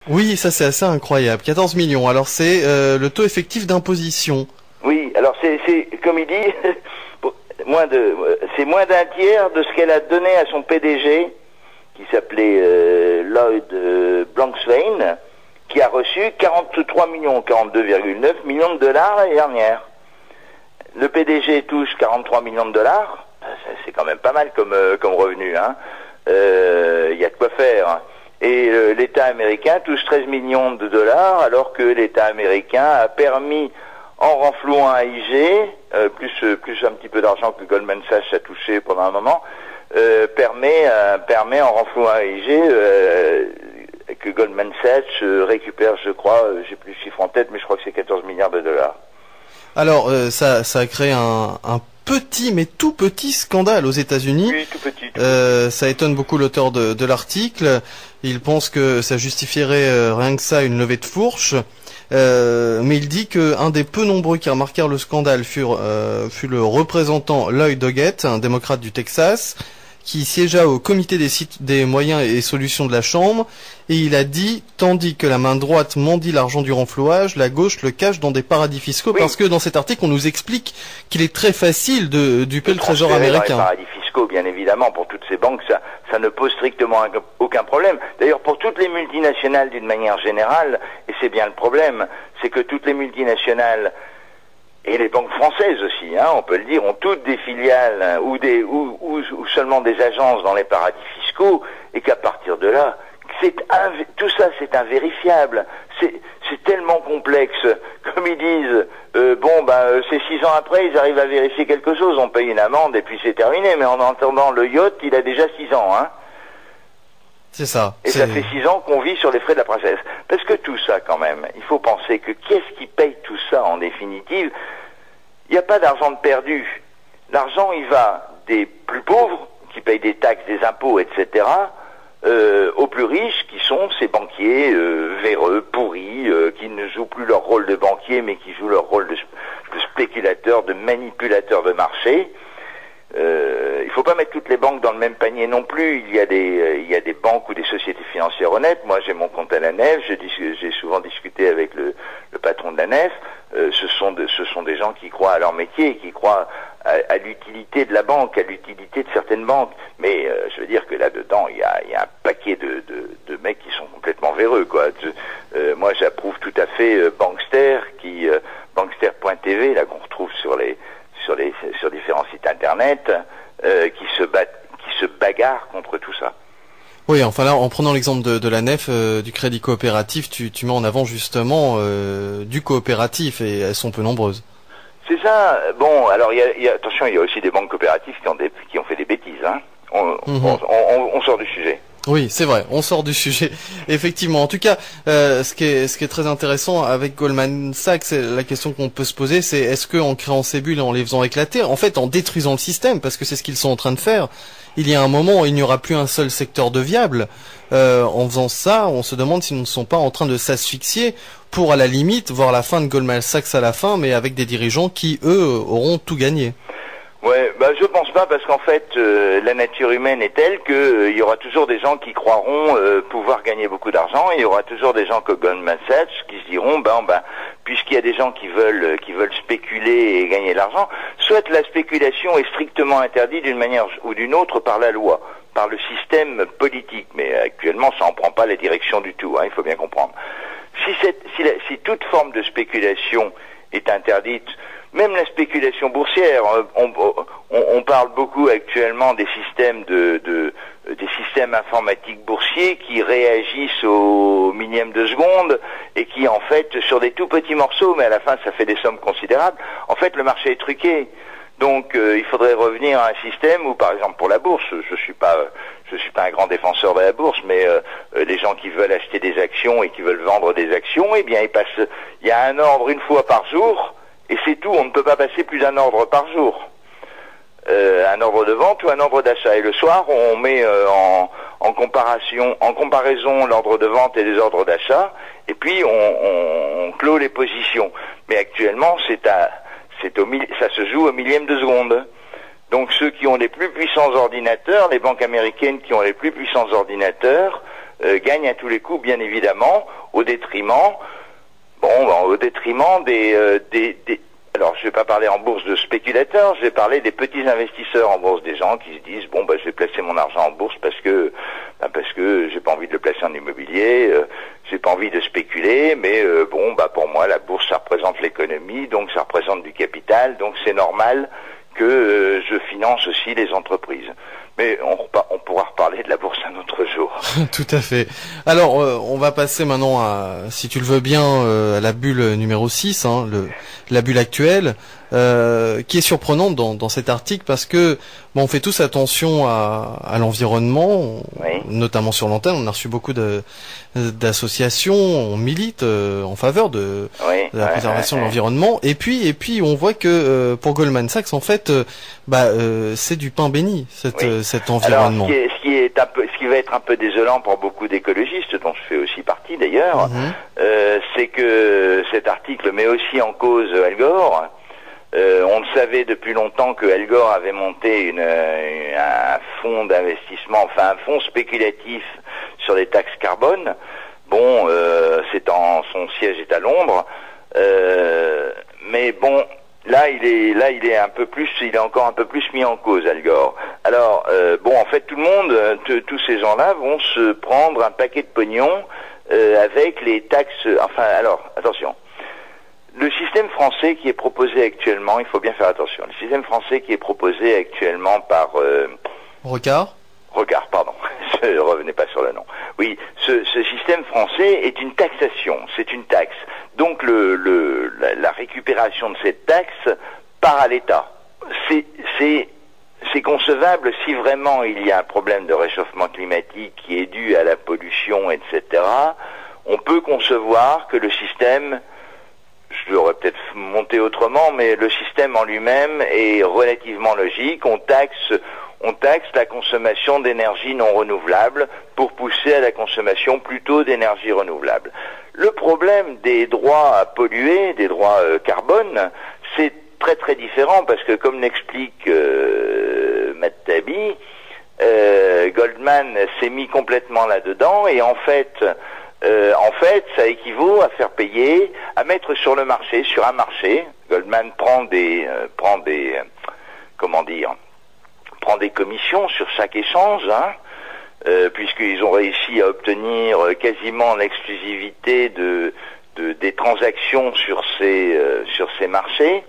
Oui, ça c'est assez incroyable. 14 millions. Alors c'est le taux effectif d'imposition. Oui, alors c'est comme il dit, c'est moins d'un tiers de ce qu'elle a donné à son PDG, qui s'appelait Lloyd Blankfein, qui a reçu 42,9 millions de dollars l'année dernière. Le PDG touche 43 millions de dollars, c'est quand même pas mal comme revenu, hein. Y a de quoi faire. Et l'État américain touche 13 millions de dollars, alors que l'État américain a permis, en renflouant AIG, plus un petit peu d'argent que Goldman Sachs a touché pendant un moment, permet en renflouant AIG que Goldman Sachs récupère, je crois, j'ai plus le chiffre en tête, mais je crois que c'est 14 milliards de dollars. Alors ça a créé un petit, mais tout petit scandale aux États-Unis. Oui, tout petit. Ça étonne beaucoup l'auteur de l'article. Il pense que ça justifierait rien que ça une levée de fourche. Mais il dit que un des peu nombreux qui remarquèrent le scandale fut le représentant Lloyd Doggett, un démocrate du Texas, qui siégea au comité des moyens et solutions de la Chambre, et il a dit, tandis que la main droite mendie l'argent du renflouage, la gauche le cache dans des paradis fiscaux, oui. Parce que dans cet article, on nous explique qu'il est très facile de duper le trésor américain. Dans les paradis fiscaux, bien évidemment, pour toutes ces banques, ça ne pose strictement aucun problème. D'ailleurs, pour toutes les multinationales d'une manière générale, et c'est bien le problème, c'est que toutes les multinationales et les banques françaises aussi, hein, on peut le dire, ont toutes des filiales ou seulement des agences dans les paradis fiscaux, et qu'à partir de là, tout ça c'est invérifiable. C'est tellement complexe. Comme ils disent, c'est 6 ans après, ils arrivent à vérifier quelque chose, on paye une amende et puis c'est terminé. Mais en entendant le yacht, il a déjà 6 ans, hein. C'est ça. Et ça fait 6 ans qu'on vit sur les frais de la princesse. Parce que tout ça, quand même, il faut penser que qu'est-ce qui paye tout ça en définitive? Il n'y a pas d'argent de perdu. L'argent, il va des plus pauvres, qui payent des taxes, des impôts, etc., aux plus riches, qui sont ces banquiers véreux, pourris, qui ne jouent plus leur rôle de banquier, mais qui jouent leur rôle de spéculateur, de manipulateur de marché. Il faut pas mettre toutes les banques dans le même panier non plus. Il y a des banques ou des sociétés financières honnêtes. Moi, j'ai mon compte à la Nef. J'ai souvent discuté avec le patron de la Nef. Ce sont des gens qui croient à leur métier, qui croient à l'utilité de la banque, à l'utilité de certaines banques. Mais je veux dire que là-dedans, il y a un paquet de mecs qui sont complètement véreux, quoi. Moi, j'approuve tout à fait Bankster, Bankster.tv, là qu'on retrouve sur différents sites internet, qui se bagarrent contre tout ça. Oui, enfin là, en prenant l'exemple de la Nef, du crédit coopératif, tu mets en avant justement du coopératif, et elles sont peu nombreuses. C'est ça. Bon, alors attention, il y a aussi des banques coopératives qui ont fait des bêtises, hein. On sort du sujet. Oui, c'est vrai, on sort du sujet. Effectivement. En tout cas, ce qui est très intéressant avec Goldman Sachs, la question qu'on peut se poser, c'est est-ce qu'en créant ces bulles et en les faisant éclater, en fait, en détruisant le système, parce que c'est ce qu'ils sont en train de faire, il y a un moment où il n'y aura plus un seul secteur de viable. En faisant ça, on se demande s'ils ne sont pas en train de s'asphyxier pour, à la limite, voir la fin de Goldman Sachs à la fin, mais avec des dirigeants qui, eux, auront tout gagné. Ouais, je pense pas, parce qu'en fait, la nature humaine est telle que il y aura toujours des gens qui croiront pouvoir gagner beaucoup d'argent, et il y aura toujours des gens comme Goldman Sachs qui se diront, puisqu'il y a des gens qui veulent spéculer et gagner de l'argent, soit la spéculation est strictement interdite d'une manière ou d'une autre par la loi, par le système politique, mais actuellement ça en prend pas la direction du tout, hein, il faut bien comprendre. Si toute forme de spéculation est interdite, même la spéculation boursière, on parle beaucoup actuellement des systèmes des systèmes informatiques boursiers qui réagissent au millième de seconde et qui, en fait, sur des tout petits morceaux, mais à la fin ça fait des sommes considérables, en fait le marché est truqué. Donc il faudrait revenir à un système où, par exemple, pour la bourse, je suis pas un grand défenseur de la bourse, mais les gens qui veulent acheter des actions et qui veulent vendre des actions, eh bien il y a un ordre une fois par jour. Et c'est tout, on ne peut pas passer plus d'un ordre par jour. Un ordre de vente ou un ordre d'achat. Et le soir, on met en comparaison l'ordre de vente et les ordres d'achat, et puis on clôt les positions. Mais actuellement, ça se joue au millième de seconde. Donc ceux qui ont les plus puissants ordinateurs, les banques américaines qui ont les plus puissants ordinateurs, gagne à tous les coups, bien évidemment, au détriment alors, je vais pas parler en bourse de spéculateurs, je vais parler des petits investisseurs en bourse, des gens qui se disent bon je vais placer mon argent en bourse parce que j'ai pas envie de le placer en immobilier, j'ai pas envie de spéculer, mais pour moi la bourse ça représente l'économie, donc ça représente du capital, donc c'est normal que je finance aussi les entreprises. Mais on pourra reparler de la bourse un autre jour. Tout à fait. Alors, on va passer maintenant à, si tu le veux bien, à la bulle numéro 6, hein, la bulle actuelle, qui est surprenante dans cet article parce que on fait tous attention à l'environnement, oui. Notamment sur l'antenne. On a reçu beaucoup d'associations, on milite en faveur de la préservation de l'environnement. Et puis, on voit que pour Goldman Sachs, en fait, c'est du pain béni cet environnement. Alors, ce qui va être un peu désolant pour beaucoup d'écologistes, dont je fais aussi partie d'ailleurs, c'est que cet article met aussi en cause Al Gore. On le savait depuis longtemps que Al Gore avait monté un fonds d'investissement, enfin un fonds spéculatif sur les taxes carbone. Bon, son siège est à Londres, mais bon. Là, il est encore un peu plus mis en cause, Al Gore. Alors, en fait, tout le monde, tous ces gens-là vont se prendre un paquet de pognon avec les taxes. Enfin, alors, attention. Le système français qui est proposé actuellement, il faut bien faire attention. Le système français qui est proposé actuellement par Rocard, pardon. Je revenais pas sur le nom. Oui, ce système français est une taxation. C'est une taxe. Donc la récupération de cette taxe part à l'État. C'est concevable si vraiment il y a un problème de réchauffement climatique qui est dû à la pollution, etc. On peut concevoir que le système, je l'aurais peut-être monté autrement, mais le système en lui-même est relativement logique. On taxe la consommation d'énergie non renouvelable pour pousser à la consommation plutôt d'énergie renouvelable. Le problème des droits à polluer, des droits carbone, c'est très très différent parce que comme l'explique Matt Taibbi, Goldman s'est mis complètement là-dedans et en fait, ça équivaut à faire payer, à mettre sur le marché, sur un marché. Goldman prend des commissions sur chaque échange, puisqu'ils ont réussi à obtenir quasiment l'exclusivité des transactions sur ces marchés.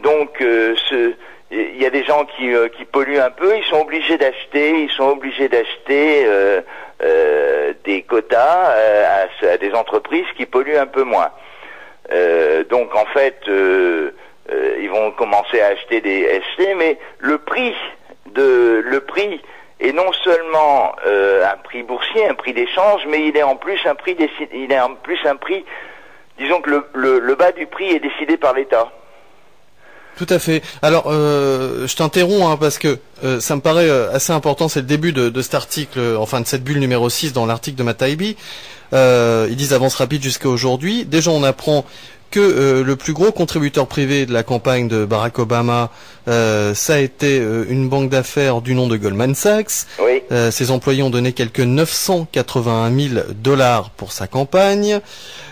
Donc, il y a des gens qui polluent un peu, ils sont obligés d'acheter des quotas à des entreprises qui polluent un peu moins. Donc en fait, ils vont commencer à acheter des SC, mais le prix est non seulement un prix boursier, un prix d'échange, mais il est en plus un prix disons que le bas du prix est décidé par l'État. Tout à fait. Alors, je t'interromps parce que ça me paraît assez important, c'est le début de cet article, enfin de cette bulle numéro 6 dans l'article de Matt Taibbi. Ils disent avance rapide jusqu'à aujourd'hui. Déjà, on apprend que le plus gros contributeur privé de la campagne de Barack Obama, ça a été une banque d'affaires du nom de Goldman Sachs. Oui. Ses employés ont donné quelques 981 000 $ pour sa campagne.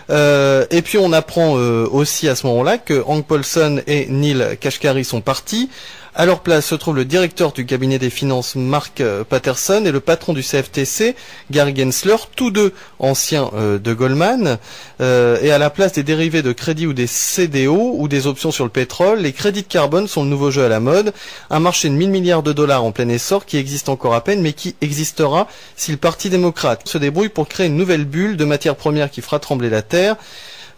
Et puis on apprend aussi à ce moment-là que Hank Paulson et Neil Kashkari sont partis. À leur place se trouve le directeur du cabinet des finances Mark Patterson et le patron du CFTC Gary Gensler, tous deux anciens de Goldman. Et à la place des dérivés de crédit ou des CDO ou des options sur le pétrole, les crédits de carbone sont le nouveau jeu à la mode. Un marché de 1 000 milliards de dollars en plein essor qui existe encore à peine mais qui existera si le Parti démocrate se débrouille pour créer une nouvelle bulle de matières premières qui fera trembler la Terre.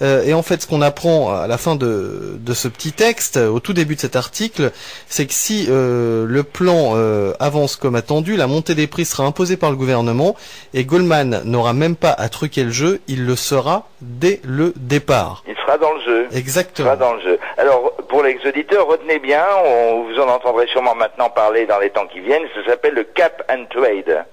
Et en fait, ce qu'on apprend à la fin de ce petit texte, au tout début de cet article, c'est que si le plan avance comme attendu, la montée des prix sera imposée par le gouvernement et Goldman n'aura même pas à truquer le jeu, il le sera dès le départ. Il sera dans le jeu. Exactement. Il sera dans le jeu. Alors, pour les auditeurs, retenez bien, vous en entendrez sûrement maintenant parler dans les temps qui viennent, ça s'appelle le cap and trade.